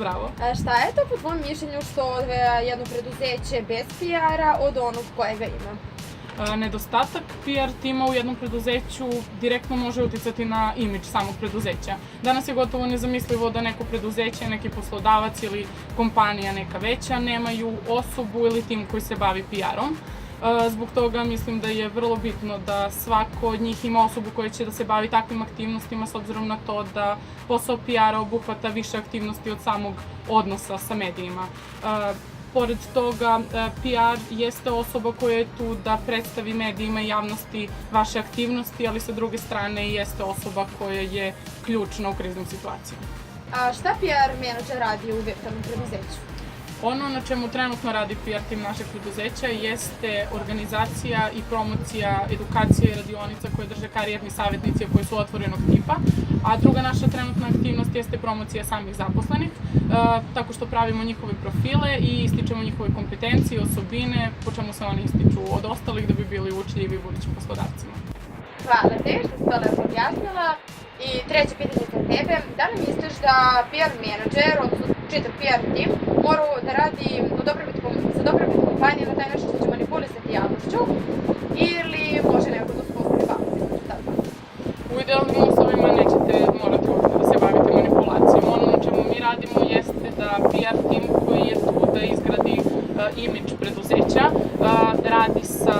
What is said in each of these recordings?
bravo. Šta je to po tvom mišljenju što odvaja jedno preduzeće bez PR-a od onog kojega ima? Nedostatak PR tima u jednom preduzeću direktno može uticati na imidž samog preduzeća. Danas je gotovo nezamislivo da neko preduzeće, neki poslodavac ili kompanija neka veća nemaju osobu ili tim koji se bavi PR-om. Zbog toga mislim da je vrlo bitno da svako od njih ima osobu koja će da se bavi takvim aktivnostima s obzirom na to da posao PR-a obuhvata više aktivnosti od samog odnosa sa medijima. Pored toga, PR jeste osoba koja je tu da predstavi medijima i javnosti vaše aktivnosti, ali sa druge strane jeste osoba koja je ključna u kriznim situacijama. A šta PR menadžer radi u virtualnom preduzeću? Ono na čemu trenutno radi PR tim našeg preduzeća jeste organizacija i promocija edukacije i radionica koje drže karijerni savjetnici koji su otvorenog tipa, a druga naša trenutna aktivnost jeste promocija samih zaposlenih, tako što pravimo njihove profile i ističemo njihove kompetencije i osobine po čemu se oni ističu od ostalih da bi bili učljivi budućim poslodavcima. Hvala te što si to lepo objasnila. I treće pitanje za tebe, da li misliš da PR menadžer, odnosno čitav PR tim, mora da radi za dobrobit kompanije na taj način što će manipulisati javnošću ili može neko da uspostavi balans? U idealnim uslovima nećete morati uopšte da se bavite manipulacijom. Ono na čemu mi radimo jeste da PR tim koji je tu da izgradi imidž preduzeća radi sa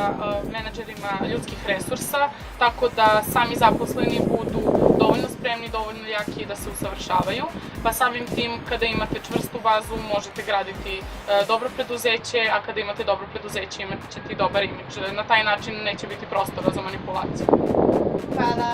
menadžerima ljudskih resursa, tako da sami zaposleni budu dovoljno spremni, dovoljno jaki da se usavršavaju, pa samim tim kada imate čvrstu bazu možete graditi dobro preduzeće, a kada imate dobro preduzeće imat ćete i dobar imidž. Na taj način neće biti prostora za manipulaciju. Hvala.